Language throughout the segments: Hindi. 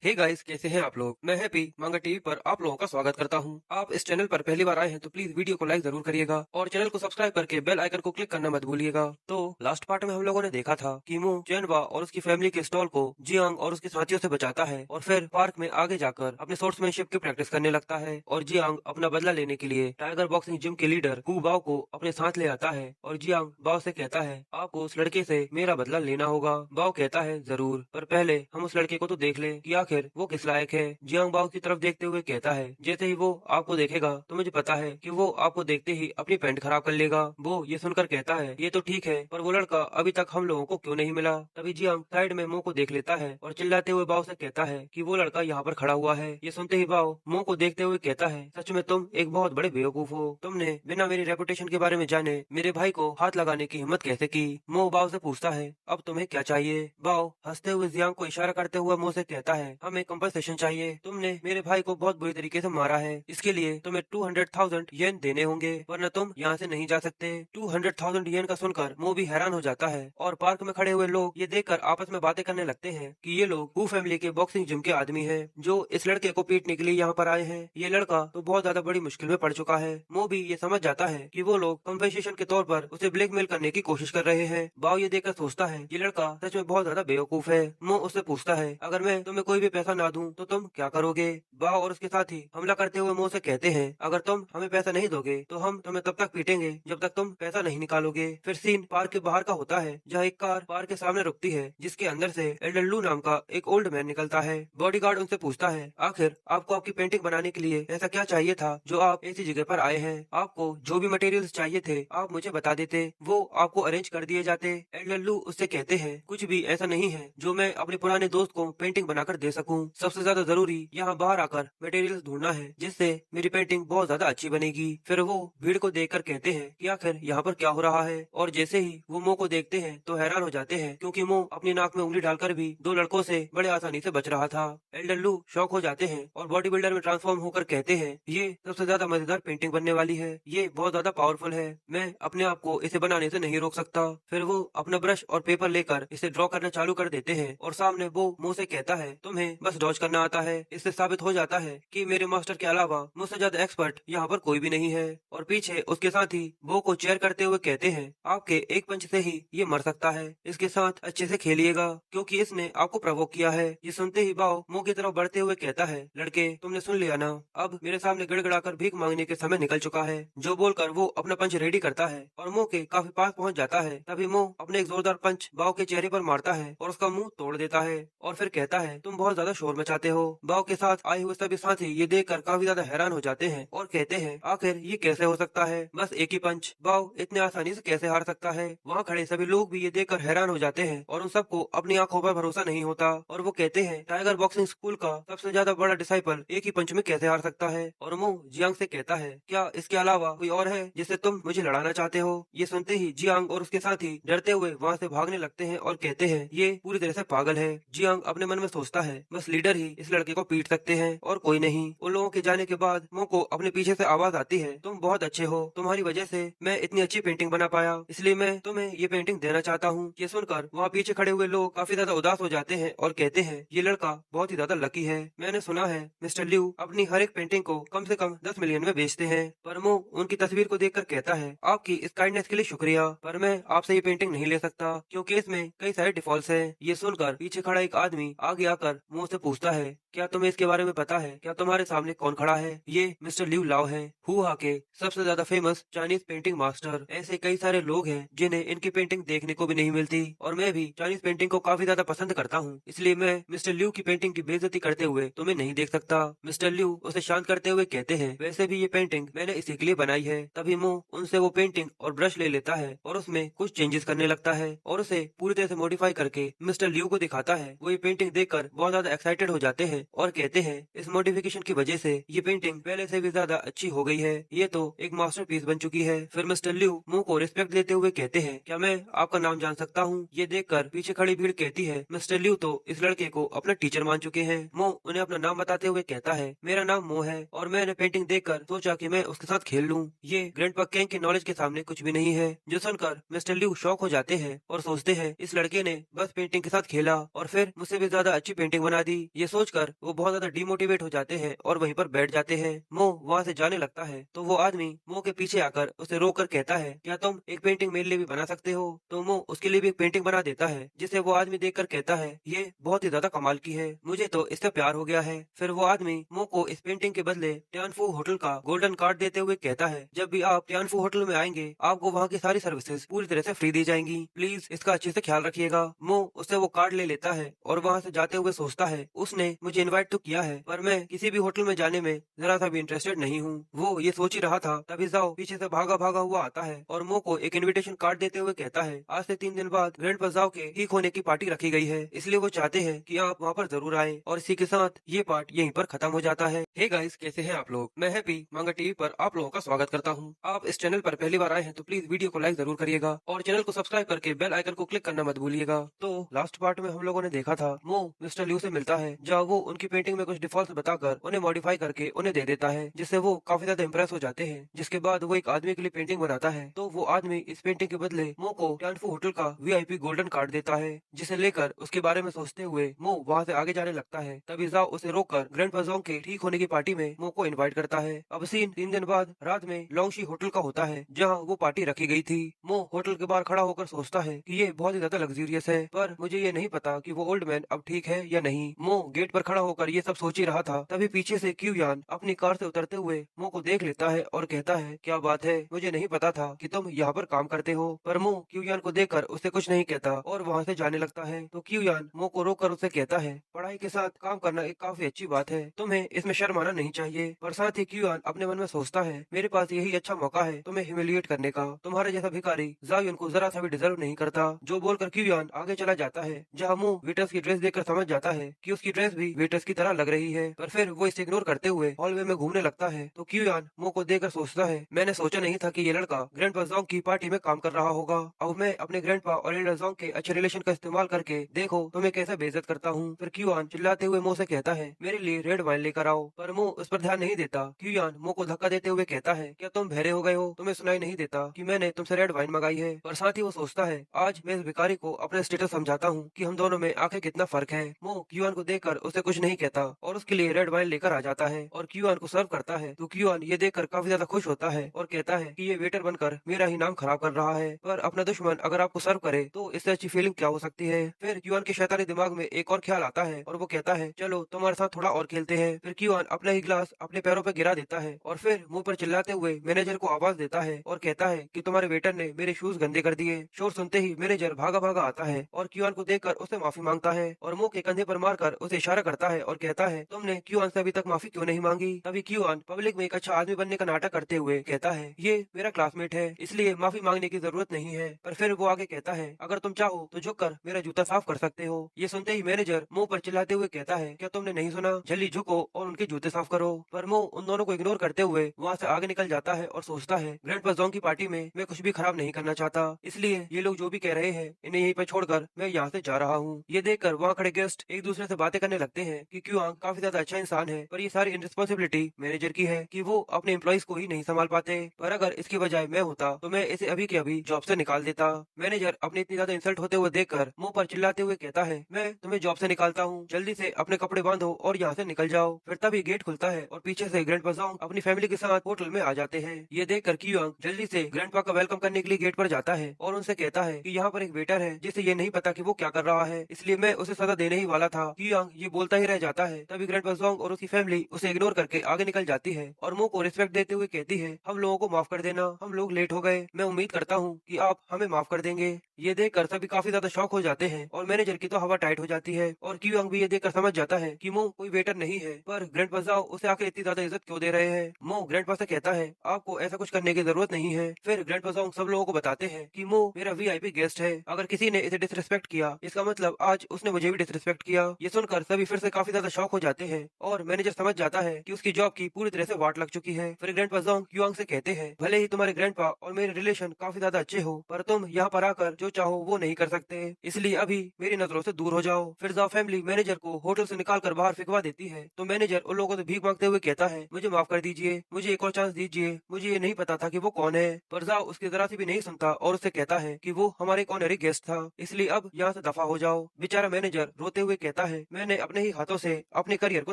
हे गाइस, कैसे हैं आप लोग। मैं हैप्पी मांगा टीवी पर आप लोगों का स्वागत करता हूं। आप इस चैनल पर पहली बार आए हैं तो प्लीज वीडियो को लाइक जरूर करिएगा और चैनल को सब्सक्राइब करके बेल आइकन को क्लिक करना मत भूलिएगा। तो लास्ट पार्ट में हम लोगों ने देखा था कि मू चैनवा और उसकी फैमिली के स्टॉल को जियांग और उसके साथियों से बचाता है और फिर पार्क में आगे जाकर अपने स्पोर्ट्समैनशिप की प्रैक्टिस करने लगता है और जियांग अपना बदला लेने के लिए टाइगर बॉक्सिंग जिम के लीडर हु बाओ को अपने साथ ले आता है और जियांग बाओ से कहता है आपको उस लड़के से मेरा बदला लेना होगा। बाओ कहता है जरूर, पर पहले हम उस लड़के को तो देख ले कि आखिर वो किस लायक है। जियांग बाओ की तरफ देखते हुए कहता है जैसे ही वो आपको देखेगा तो मुझे पता है कि वो आपको देखते ही अपनी पैंट खराब कर लेगा। वो ये सुनकर कहता है ये तो ठीक है, पर वो लड़का अभी तक हम लोगों को क्यों नहीं मिला। तभी जियांग साइड में मो को देख लेता है और चिल्लाते हुए बाओ से कहता है कि वो लड़का यहाँ पर खड़ा हुआ है। ये सुनते ही बाओ मो को देखते हुए कहता है सच में तुम एक बहुत बड़े बेवकूफ हो। तुमने बिना मेरी रेपुटेशन के बारे में जाने मेरे भाई को हाथ लगाने की हिम्मत कैसे की। मो बाओ से पूछता है अब तुम्हें क्या चाहिए। बाओ हंसते हुए जियांग को इशारा करते हुए मो से कहता है हमें कंपनसेशन चाहिए। तुमने मेरे भाई को बहुत बुरी तरीके से मारा है, इसके लिए तुम्हें 200,000 येन देने होंगे वरना तुम यहाँ से नहीं जा सकते। 200,000 येन का सुनकर मो भी हैरान हो जाता है और पार्क में खड़े हुए लोग ये देखकर आपस में बातें करने लगते हैं कि ये लोग हु फैमिली के बॉक्सिंग जिम के आदमी हैं जो इस लड़के को पीटने के लिए यहाँ पर आए हैं। ये लड़का तो बहुत ज्यादा बड़ी मुश्किल में पड़ चुका है। मो भी ये समझ जाता है कि वो लोग कंपेंसेशन के तौर पर उसे ब्लैकमेल करने की कोशिश कर रहे हैं। बाओ ये देखकर सोचता है ये लड़का सच में बहुत ज्यादा बेवकूफ है। मो उससे पूछता है अगर मैं तुम्हें कोई भी पैसा ना दूं तो तुम क्या करोगे। बाओ और उसके साथी हमला करते हुए मो से कहते हैं अगर तुम हमें पैसा नहीं दोगे तो हम तुम्हें तब तक पीटेंगे जब तक तुम पैसा नहीं निकालोगे। फिर सीन पार्क के बाहर का होता है जहाँ एक कार पार्क के सामने रुकती है जिसके अंदर से एल्डर लू नाम का एक ओल्ड मैन निकलता है। बॉडीगार्ड उनसे पूछता है आखिर आपको आपकी पेंटिंग बनाने के लिए ऐसा क्या चाहिए था जो आप ऐसी जगह पर आए हैं। आपको जो भी मटेरियल्स चाहिए थे आप मुझे बता देते, वो आपको अरेंज कर दिए जाते। एल्डर लू उससे कहते हैं कुछ भी ऐसा नहीं है जो मैं अपने पुराने दोस्त को पेंटिंग बनाकर दे सकूं। सबसे ज्यादा जरूरी यहाँ बाहर आकर मटेरियल्स ढूंढना है जिससे मेरी पेंटिंग बहुत ज्यादा अच्छी बनेगी। फिर वो भीड़ को देखकर कहते हैं कि आखिर यहाँ पर क्या हो रहा है और जैसे ही वो मो को देखते हैं तो हैरान हो जाते हैं क्योंकि मो अपनी नाक में उंगली डालकर भी दो लड़कों से बड़े आसानी से बच रहा था। एल्डर लू शॉक हो जाते हैं और बॉडी बिल्डर में ट्रांसफॉर्म होकर कहते हैं ये सबसे ज्यादा मजेदार पेंटिंग बनने वाली है, ये बहुत ज्यादा पावरफुल है, मैं अपने आप को इसे बनाने से नहीं रोक सकता। फिर वो अपना ब्रश और पेपर लेकर इसे ड्रॉ करना चालू कर देते हैं और सामने वो मुंह से कहता है तुम्हें बस डॉज करना आता है। इससे साबित हो जाता है कि मेरे मास्टर के अलावा मुझसे ज्यादा एक्सपर्ट यहाँ पर कोई भी नहीं है। और पीछे उसके साथ ही वो को चेयर करते हुए कहते हैं आपके एक पंच से ही ये मर सकता है, इसके साथ अच्छे से खेलिएगा क्योंकि इसने आपको प्रवोक किया है। ये सुनते ही बाओ मुंह की तरफ बढ़ते हुए कहता है लड़के तुमने सुन लिया ना, अब मेरे सामने गड़गड़ाकर भीख मांगने के समय निकल चुका है। जो बोलकर वो अपना पंच रेडी करता है और मुंह के काफी पास पहुंच जाता है। तभी मुंह अपने एक जोरदार पंच बाओ के चेहरे पर मारता है और उसका मुंह तोड़ देता है और फिर कहता है तुम बहुत ज्यादा शोर मचाते हो। बाओ के साथ आए हुए सभी साथी ये देखकर काफी ज्यादा हैरान हो जाते हैं और कहते हैं आखिर ये कैसे हो सकता है, बस एक ही पंच, बाओ इतने आसानी से कैसे हार सकता है। वहाँ खड़े सभी लोग भी ये देखकर हैरान हो जाते हैं और उन सबको अपनी आंखों पर भरोसा नहीं होता और वो कहते हैं टाइगर बॉक्सिंग स्कूल का सबसे ज्यादा बड़ा डिसाइपल एक ही पंच में कैसे हार सकता है। और मुंह जियांग से कहता है क्या इसके अलावा कोई और है जिससे तुम मुझे लड़ाना चाहते हो। ये सुनते ही जियांग और उसके साथी डरते हुए वहाँ से भागने लगते हैं और कहते हैं ये पूरी तरह से पागल है। जियांग अपने मन में सोचता है बस लीडर ही इस लड़के को पीट सकते हैं और कोई नहीं। उन लोगों के जाने के बाद मुंह को अपने पीछे से आवाज आती है तुम बहुत अच्छे हो, तुम्हारी वजह से मैं इतनी अच्छी पेंटिंग बना पाया, इसलिए मैं तुम्हें ये पेंटिंग देना चाहता हूँ। ये सुनकर वहाँ पीछे खड़े हुए लोग काफी ज्यादा उदास हो जाते हैं और कहते हैं ये लड़का बहुत ही ज्यादा लकी है। मैंने सुना है मिस्टर ल्यू अपनी हर एक पेंटिंग को कम से कम 10 मिलियन में बेचते हैं। पर मुंह उनकी तस्वीर को देखकर कहता है आपकी इस काइंडनेस के लिए शुक्रिया, पर मैं आपसे ये पेंटिंग नहीं ले सकता क्योंकि इसमें कई सारे डिफॉल्ट्स हैं। ये सुनकर पीछे खड़ा एक आदमी आगे आकर मुंह से पूछता है क्या तुम्हें इसके बारे में पता है, क्या तुम्हारे सामने कौन खड़ा है। ये मिस्टर ल्यू लाओ है, हुआ के सबसे ज्यादा फेमस चाइनीज पेंटिंग मास्टर। ऐसे कई सारे लोग हैं जिन्हें इनकी पेंटिंग देखने को भी नहीं मिलती और मैं भी चाइनीज पेंटिंग को काफी ज्यादा पसंद करता हूँ, इसलिए मैं मिस्टर ल्यू की पेंटिंग की बेइज्जती करते हुए तुम्हें नहीं देख सकता। मिस्टर ल्यू उसे शांत करते हुए कहते हैं वैसे भी ये पेंटिंग मैंने इसी के लिए बनाई है। तभी मुंह उनसे वो पेंटिंग और ब्रश ले लेता है और उसमें कुछ चेंजेस करने लगता है और उसे पूरी तरह से मॉडिफाई करके मिस्टर ल्यू को दिखाता है। वो ये पेंटिंग देखकर बहुत ज्यादा एक्साइटेड हो जाते हैं और कहते हैं इस मॉडिफिकेशन की वजह से ये पेंटिंग पहले से भी ज्यादा अच्छी हो गई है, ये तो एक मास्टरपीस बन चुकी है। फिर मिस्टर ल्यू मुंह को रिस्पेक्ट देते हुए कहते हैं क्या मैं आपका नाम जान सकता हूँ। ये देखकर पीछे खड़ी भीड़ कहती है मिस्टर ल्यू तो इस लड़के को अपना टीचर मान चुके हैं। मुंह उन्हें अपना नाम बताते हुए कहता है मेरा नाम मो है और मैंने पेंटिंग देखकर सोचा कि मैं उसके साथ खेल लूं। ये ग्रैंडपा केंग के नॉलेज के सामने कुछ भी नहीं है। जो सुनकर मिस्टर ल्यू शॉक हो जाते हैं और सोचते हैं इस लड़के ने बस पेंटिंग के साथ खेला और फिर मुझसे भी ज्यादा अच्छी पेंटिंग बना दी। ये सोचकर वो बहुत ज्यादा डिमोटिवेट हो जाते हैं और वहीं पर बैठ जाते हैं। मो वहाँ से जाने लगता है तो वो आदमी मो के पीछे आकर उसे रोक कर कहता है, क्या तुम एक पेंटिंग मेरे लिए भी बना सकते हो? तो मो उसके लिए भी एक पेंटिंग बना देता है, जिसे वो आदमी देखकर कहता है, ये बहुत ही ज्यादा कमाल की है, मुझे तो इससे प्यार हो गया है। फिर वो आदमी मो को इस पेंटिंग के बदले टियानफू होटल का गोल्डन कार्ड देते हुए कहता है, जब भी आप टियानफू होटल में आएंगे आपको वहाँ की सारी सर्विसेज पूरी तरह से फ्री दी जाएंगी, प्लीज इसका अच्छे से ख्याल रखिएगा। मो उससे वो कार्ड ले लेता है और वहाँ से जाते हुए सोचता है, उसने मुझे इनवाइट तो किया है पर मैं किसी भी होटल में जाने में जरा सा भी इंटरेस्टेड नहीं हूँ। वो ये सोच ही रहा था तभी जाओ पीछे से भागा भागा हुआ आता है और मो को एक इनविटेशन कार्ड देते हुए कहता है, आज से 3 दिन बाद ग्रैंड जाओ के ठीक होने की पार्टी रखी गई है, इसलिए वो चाहते हैं कि आप वहाँ पर जरूर आए। और इसी के साथ ये पार्ट यहीं पर खत्म हो जाता है। हे गाइस, कैसे हैं आप लोग? मैं हैप्पी मांगा टीवी पर आप लोगों का स्वागत करता हूँ। आप इस चैनल पर पहली बार आए हैं तो प्लीज वीडियो को लाइक जरूर करिएगा और चैनल को सब्सक्राइब करके बेल आइकन को क्लिक करना मत भूलिएगा। तो लास्ट पार्ट में हम लोगों ने देखा था मो मिस्टर लियू से मिलता है, जहाँ वो उनकी पेंटिंग में कुछ डिफॉल्ट बताकर उन्हें मॉडिफाई करके उन्हें दे देता है, जिससे वो काफी ज्यादा इंप्रेस हो जाते हैं। जिसके बाद वो एक आदमी के लिए पेंटिंग बनाता है तो वो आदमी इस पेंटिंग के बदले मो को टियानफू होटल का VIP गोल्डन कार्ड देता है, जिसे लेकर उसके बारे में सोचते हुए मो वहाँ से आगे जाने लगता है। तभी जाओ उसे रोककर ग्रैंड पाजोंग के ठीक होने की पार्टी में मो को इनवाइट करता है। अब सीन 3 दिन बाद रात में लोंगशी होटल का होता है, जहाँ वो पार्टी रखी गई थी। मो होटल के बाहर खड़ा होकर सोचता है कि ये बहुत ही ज्यादा लग्जरियस है, पर मुझे ये नहीं पता कि वो ओल्ड मैन अब ठीक है या नहीं। मो गेट पर खड़ा होकर ये सब सोच ही रहा था, तभी पीछे से क्यू यान अपनी कार से उतरते हुए मो को देख लेता है और कहता है, क्या बात है, मुझे नहीं पता था कि तुम यहाँ पर काम करते हो। पर मो क्यू यान को देखकर उसे कुछ नहीं कहता और वहाँ से जाने लगता है। तो क्यू यान मो को रोककर उसे कहता है, पढ़ाई के साथ काम करना एक काफी अच्छी बात है, तुम्हें इसमें शर्म आना नहीं चाहिए। पर साथ ही क्यू यान अपने मन में सोचता है, मेरे पास यही अच्छा मौका है तुम्हें ह्यूमिलिएट करने का, तुम्हारे जैसा भिखारी जायुन को जरा सा भी डिजर्व नहीं करता। जो बोलकर क्यू यान आगे चला जाता है, जहाँ मो वेटर्स की ड्रेस देखकर समझ जाता है कि उसकी ड्रेस भी वेटर्स की तरह लग रही है। पर फिर वो इसे इग्नोर करते हुए हॉलवे में घूमने लगता है। तो क्यू यान मो को देखकर सोचता है, मैंने सोचा नहीं था कि ये लड़का ग्रैंड पाजोंग की पार्टी में काम कर रहा होगा। अब मैं अपने ग्रैंडपा और एल्डर जोंग के अच्छे रिलेशन का इस्तेमाल करके देखो तुम्हें कैसे बेइज्जत करता हूँ। फिर क्यू यान चिल्लाते हुए मो से कहता है, मेरे लिए रेड वाइन लेकर आओ। पर मो उस पर ध्यान नहीं देता। क्यू यान मो को धक्का देते हुए कहता है, क्या तुम बहरे हो गए हो? तुम्हें सुनाई नहीं देता कि मैंने तुमसे रेड वाइन मंगाई है? पर साथ ही वो सोचता है, आज मैं इस भिखारी को अपना स्टेटस समझाता हूँ कि हम दोनों में आखिर कितना फर्क है। मो क्यू यान को देखकर उसे कुछ नहीं कहता और उसके लिए रेड वाइन लेकर आ जाता है और क्यू यान को सर्व करता है। तो क्यू यान ये देखकर काफी ज्यादा खुश होता है और कहता है कि ये वेटर बनकर मेरा ही नाम खराब कर रहा है, पर अपना दुश्मन अगर आपको सर्व करे तो इससे अच्छी फीलिंग क्या हो सकती है। फिर क्यूआन के शैतानी दिमाग में एक और ख्याल आता है और वो कहता है, चलो तुम्हारे साथ थोड़ा और खेलते हैं। फिर क्यूआन अपना ही गिलास अपने पैरों पर गिरा देता है और फिर मुंह पर चिल्लाते हुए मैनेजर को आवाज देता है और कहता है कि तुम्हारे वेटर ने मेरे शूज गंदे कर दिए। शोर सुनते ही मैनेजर भागा भागा आता है और क्यूआन को देखकर उससे माफी मांगता है और मुंह के कंधे पर मारकर उसे इशारा करता है और कहता है, तुमने क्यूआन से अभी तक माफी क्यों नहीं मांगी? तभी क्यूआन पब्लिक में एक अच्छा आदमी बनने का नाटक करते हुए कहता है, ये मेरा क्लासमेट है इसलिए माफी मांगने की जरूरत नहीं है। पर फिर वो आगे कहता है, अगर तुम चाहो तो झुककर मेरा जूता साफ कर सकते हो। ये सुनते ही मैनेजर मुंह पर चिल्लाते हुए कहता है, क्या तुमने नहीं सुना? जल्दी झुको और उनके जूते साफ करो। पर मुंह उन दोनों को इग्नोर करते हुए वहाँ से आगे निकल जाता है और सोचता है, ग्रैंड पाजोंग की पार्टी में मैं कुछ भी खराब नहीं करना चाहता, इसलिए ये लोग जो भी कह रहे हैं इन्हें यहीं पर छोड़कर मैं यहाँ से जा रहा हूँ। ये देखकर वहाँ खड़े गेस्ट एक दूसरे से बातें करने लगते हैं कि क्यूआंग काफी ज्यादा अच्छा इंसान है, पर ये सारी रिस्पॉन्सिबिलिटी मैनेजर की है कि वो अपने एम्प्लॉइज को ही नहीं संभाल पाते। पर अगर इसकी बजाय मैं होता तो मैं इसे अभी के अभी जॉब से निकाल देता। मैनेजर अपनी इतनी ज्यादा इंसल्ट होते हुए देखकर मुंह पर चिल्लाते हुए कहता है, मैं तुम्हें जॉब से निकालता हूँ, जल्दी से अपने कपड़े बांधो और यहाँ से निकल जाओ। फिर तभी गेट खुलता है और पीछे से ग्रैंड पाजोंग अपनी फैमिली के साथ होटल में आ जाते हैं। ये देखकर क्यूआंग जल्दी से ग्रैंडपा का वेलकम करने के लिए गेट पर जाता है और उनसे कहता है कि यहाँ पर एक वेटर है जिसे ये नहीं पता कि वो क्या कर रहा है, इसलिए मैं उसे सजा देने ही वाला था। क्यूआंग ये बोलता ही रह जाता है। तभी ग्रैंड पाजोंग और उसकी फैमिली उसे इग्नोर करके आगे निकल जाती है और मुंह को रिस्पेक्ट देते हुए कहती है, हम लोगों को माफ कर देना, हम लोग लेट हो गए, मैं उम्मीद करता हूँ कि आप हमें माफ कर देंगे। ये देखकर सभी काफी ज्यादा शॉक हो जाते हैं और मैनेजर की तो हवा टाइट हो जाती है और क्यूआंग भी ये देखकर समझ जाता है कि मो कोई वेटर नहीं है, पर ग्रैंड पाजाओ उसे आके इतनी ज्यादा इज्जत क्यों दे रहे हैं। मो ग्रैंड पा से कहता है, आपको ऐसा कुछ करने की जरूरत नहीं है। फिर ग्रैंड पाजाओ सब लोगों को बताते हैं कि मो मेरा VIP गेस्ट है, अगर किसी ने इसे डिसरिस्पेक्ट किया इसका मतलब आज उसने मुझे भी डिसरिस्पेक्ट किया। ये सुनकर सभी फिर से काफी ज्यादा शॉक हो जाते हैं और मैनेजर समझ जाता है कि उसकी जॉब की पूरी तरह से वाट लग चुकी है। फिर ग्रैंड पाजाओ क्यूआंग से कहते हैं, भले ही तुम्हारे ग्रैंडपा और मेरे रिलेशन काफी ज्यादा अच्छे हो, पर तुम यहाँ पर आकर जो चाहो वो नहीं कर सकते, इसलिए अभी मेरी नजरों से दूर हो जाओ। फिर जाओ फैमिली मैनेजर को होटल से निकाल कर बाहर फेंकवा देती है। तो मैनेजर उन लोगों से भीख मांगते हुए कहता है, मुझे माफ कर दीजिए, मुझे एक और चांस दीजिए, मुझे ये नहीं पता था कि वो कौन है। पर जाओ उसकी जरा सी भी नहीं सुनता और उससे कहता है कि वो हमारे ऑनरी गेस्ट था, इसलिए अब यहाँ से दफा हो जाओ। बेचारा मैनेजर रोते हुए कहता कहता है, मैंने अपने ही हाथों से अपने करियर को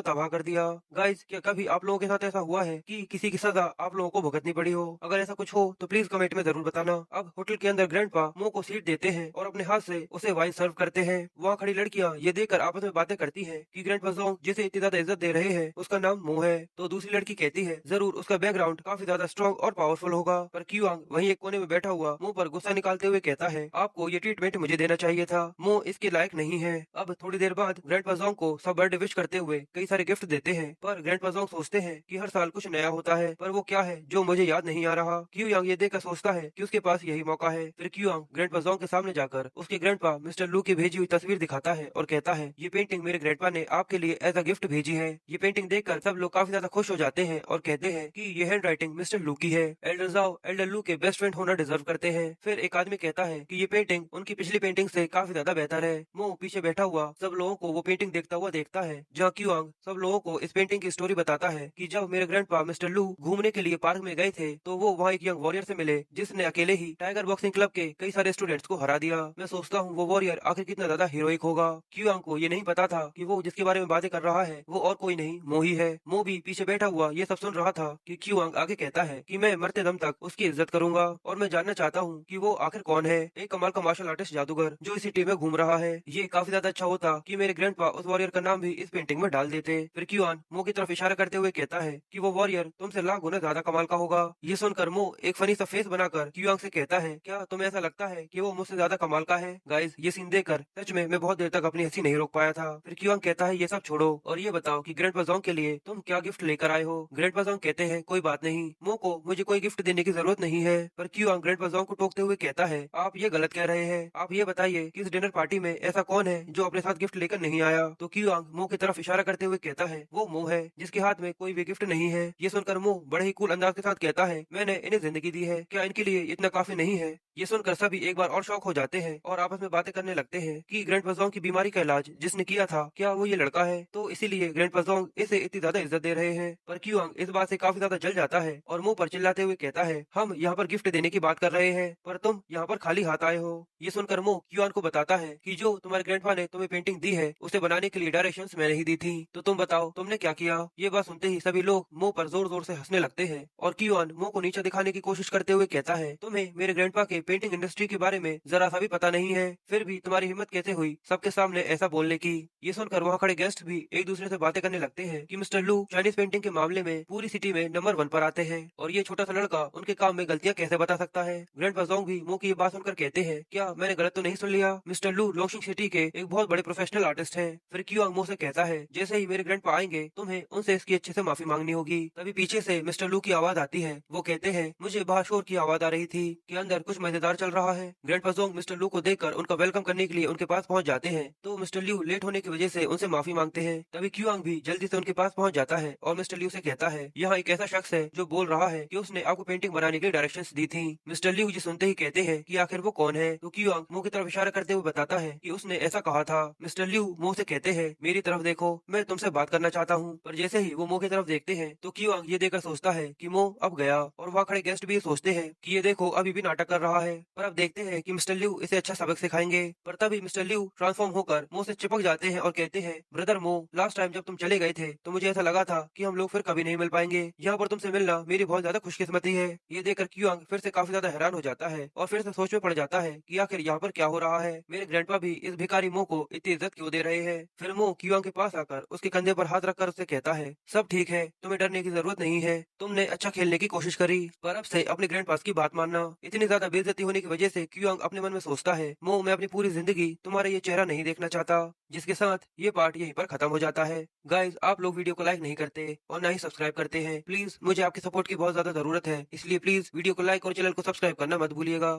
तबाह कर दिया। गाइस, क्या कभी आप लोगों के साथ ऐसा हुआ है कि किसी की सजा आप लोगों को भुगतनी पड़ी हो? अगर ऐसा कुछ हो तो प्लीज कमेंट में जरूर बताना। अब होटल के अंदर ग्रैंडपा मो को सीट देते हैं और अपने हाथ से उसे वाइन सर्व करते हैं। वहाँ खड़ी लड़कियाँ ये देखकर आपस में बातें करती हैं कि ग्रैंडपा जोंग जिसे इतनी ज्यादा इज्जत दे रहे हैं उसका नाम मो है। तो दूसरी लड़की कहती है, जरूर उसका बैकग्राउंड काफी ज्यादा स्ट्रॉन्ग और पावरफुल होगा। पर क्यूआंग वहीं एक कोने में बैठा हुआ मुंह पर गुस्सा निकालते हुए कहता है, आपको ये ट्रीटमेंट मुझे देना चाहिए था, मो इसके लायक नहीं है। अब थोड़ी देर बाद ग्रैंडपा जोंग को सब बर्थडे विश करते हुए कई सारे गिफ्ट देते हैं। पर ग्रैंडपा जोंग सोचते हैं कि हर साल कुछ नया होता है, पर वो क्या है जो मुझे याद नहीं आ रहा। क्यूआंग ये देखकर सोचता है कि उसके पास यही मौका है। फिर क्यूआंग ग्रैंडपा जोंग के सामने जाकर उसके ग्रैंडपा मिस्टर लू की भेजी हुई तस्वीर दिखाता है और कहता है, ये पेंटिंग मेरे ग्रैंडपा ने आपके लिए एज अ गिफ्ट भेजी है। ये पेंटिंग देखकर सब लोग काफी ज्यादा खुश हो जाते हैं और कहते हैं कि ये हैंड राइटिंग मिस्टर लू की है। एल्डर जाओ एल्डर लू के बेस्ट फ्रेंड होना डिजर्व करते हैं। फिर एक आदमी कहता है कि ये पेंटिंग उनकी पिछली पेंटिंग से काफी ज्यादा बेहतर है। मो पीछे बैठा हुआ सब लोगों को वो पेंटिंग देखता हुआ देखता है, जहाँ क्यूआंग सब लोगों को इस पेंटिंग की स्टोरी बताता है कि जब मेरे ग्रैंडपा मिस्टर लू घूमने के लिए पार्क में गए थे तो वो वहाँ एक यंग वॉरियर से मिले जिसने अकेले ही टाइगर बॉक्सिंग क्लब के कई सारे स्टूडेंट्स को हरा दिया। मैं सोचता हूँ वो वॉरियर आखिर कितना ज्यादा हीरोइक होगा। क्यूआंग को ये नहीं पता था कि वो जिसके बारे में बातें कर रहा है वो और कोई नहीं, मो ही है। मो भी पीछे बैठा हुआ ये सब सुन रहा था कि क्यूआंग आगे कहता है कि मैं मरते दम तक उसकी इज्जत करूंगा और मैं जानना चाहता हूँ कि वो आखिर कौन है। एक कमाल का मार्शल आर्टिस्ट जादूगर जो इसी टीम में घूम रहा है। ये काफी ज्यादा अच्छा होता कि मेरे ग्रैंडपा उस वॉरियर का नाम भी इस पेंटिंग में डाल देते। फिर क्यूआन मो की तरफ इशारा करते हुए कहता है कि वो वॉरियर तुमसे लाख गुना ज्यादा कमाल का होगा। ये सुनकर मो एक फनी सा फेस बनाकर क्यूआंग से कहता है, क्या तुम्हें ऐसा लगता है कि वो मुझसे ज्यादा कमाल का है? गाइस, ये सीन देखकर सच में मैं बहुत देर तक अपनी हंसी नहीं रोक पाया था। फिर क्यूआंग कहता है, ये सब छोड़ो और ये बताओ कि ग्रैंडपा जोंग के लिए तुम क्या गिफ्ट लेकर आए हो? ग्रैंडपा जोंग कहते हैं, कोई बात नहीं, मो को मुझे कोई गिफ्ट देने की जरूरत नहीं है। पर क्यूआंग ग्रैंडपा जोंग को टोकते हुए कहता है, आप ये गलत कह रहे हैं। आप ये बताइए कि इस डिनर पार्टी में ऐसा कौन है जो अपने साथ गिफ्ट लेकर नहीं आया? तो क्यूआंग मो की तरफ इशारा करते हुए कहता है, वो मो है जिसके हाथ में कोई भी गिफ्ट नहीं है। ये सुनकर मो बड़े ही कूल अंदाज के साथ कहता है, मैंने इन्हें जिंदगी दी है, क्या इनके लिए इतना काफी नहीं है? ये सुनकर सभी एक बार और शॉक हो जाते हैं और आपस में बातें करने लगते हैं कि ग्रैंडपा जोंग की बीमारी का इलाज जिसने किया था क्या वो ये लड़का है, तो इसीलिए ग्रैंडपा जोंग इसे इतनी ज्यादा इज्जत दे रहे हैं। पर क्यूआंग इस बात से काफी ज्यादा जल जाता है और मुंह पर चिल्लाते हुए कहता है, हम यहाँ पर गिफ्ट देने की बात कर रहे हैं पर तुम यहाँ पर खाली हाथ आए हो। ये सुनकर मो क्यूआन को बताता है कि जो तुम्हारे ग्रैंडपा ने तुम्हें पेंटिंग दी है उसे बनाने के लिए डायरेक्शंस मैंने ही दी थी, तो तुम बताओ तुमने क्या किया? ये बात सुनते ही सभी लोग मो पर जोर जोर से हंसने लगते हैं और क्यूआन मो को नीचे दिखाने की कोशिश करते हुए कहता है, तुम्हें मेरे ग्रैंडपा के पेंटिंग इंडस्ट्री के बारे में जरा सा भी पता नहीं है, फिर भी तुम्हारी हिम्मत कैसे हुई सबके सामने ऐसा बोलने की? ये सुनकर वहाँ खड़े गेस्ट भी एक दूसरे से बातें करने लगते हैं कि मिस्टर लू चाइनीज पेंटिंग के मामले में पूरी सिटी में नंबर 1 पर आते हैं और ये छोटा सा लड़का उनके काम में गलतियाँ कैसे बता सकता है? ग्रैंडपा जोंग भी मो की ये बात सुनकर कहते हैं, क्या मैंने गलत तो नहीं सुन लिया? मिस्टर लू लोंगशिंग सिटी के एक बहुत बड़े प्रोफेशनल आर्टिस्ट हैं। फिर क्यूआंग मो से कहता है, जैसे ही मेरे ग्रैंडपा आएंगे तुम्हें उनसे इसकी अच्छे से माफी मांगनी होगी। तभी पीछे से मिस्टर लू की आवाज आती है। वो कहते हैं, मुझे बाहर शोर की आवाज आ रही थी कि अंदर कुछ मजेदार चल रहा है। ग्रैंडपा जोंग मिस्टर लू को देखकर उनका वेलकम करने के लिए उनके पास पहुंच जाते हैं, तो मिस्टर लू लेट होने की वजह से उनसे माफी मांगते हैं। तभी क्यूआंग भी जल्दी से उनके पास पहुंच जाता है और मिस्टर लू से कहता है, यहाँ एक ऐसा शख्स है जो बोल रहा है कि उसने आपको पेंटिंग बनाने की डायरेक्शंस दी थी। मिस्टर लू जी सुनते ही कहते हैं कि आखिर वो कौन है? तो क्यूआंग मुंह की तरफ इशारा करते हुए बताता है कि उसने ऐसा कहा था। मिस्टर लू मुंह से कहते हैं, मेरी तरफ देखो, मैं तुमसे बात करना चाहता हूँ। पर जैसे ही वो मुंह की तरफ देखते हैं तो क्यूआंग ये देखकर सोचता है कि मो अब गया और वहाँ खड़े गेस्ट भी सोचते हैं कि ये देखो अभी भी नाटक कर रहा है। पर अब देखते हैं कि मिस्टर लू इसे अच्छा सबक सिखाएंगे। पर तभी मिस्टर लू ट्रांसफॉर्म होकर मो से चिपक जाते हैं और कहते हैं, ब्रदर मो, लास्ट टाइम जब तुम चले गए थे तो मुझे ऐसा लगा था कि हम लोग फिर कभी नहीं मिल पाएंगे। यहाँ पर तुमसे मिलना मेरी बहुत ज्यादा खुशकिस्मती है। ये देखकर क्यूआंग फिर से काफी ज्यादा हैरान हो जाता है और फिर से सोच में पड़ जाता है कि आखिर यहाँ पर क्या हो रहा है, मेरे ग्रैंडपा भी इस भिखारी मो को इतनी इज्जत क्यों दे रहे हैं? फिर मो क्यूआंग के पास आकर उसके कंधे पर हाथ रखकर उससे कहता है, सब ठीक है, तुम्हें डरने की जरूरत नहीं है, तुमने अच्छा खेलने की कोशिश करी पर अब से अपने ग्रैंडपास की बात मानना। इतनी ज्यादा बेइज्जती होने की वजह से क्यूआंग अपने मन में सोचता है, मो मैं अपनी पूरी जिंदगी तुम्हारा ये चेहरा नहीं देखना चाहता। जिसके साथ ये पार्ट यहीं पर खत्म हो जाता है। गाइज, आप लोग वीडियो को लाइक नहीं करते और ना ही सब्सक्राइब करते हैं। प्लीज मुझे आपके सपोर्ट की बहुत ज्यादा जरूरत है, इसलिए प्लीज वीडियो को लाइक और चैनल को सब्सक्राइब करना मत भूलिएगा।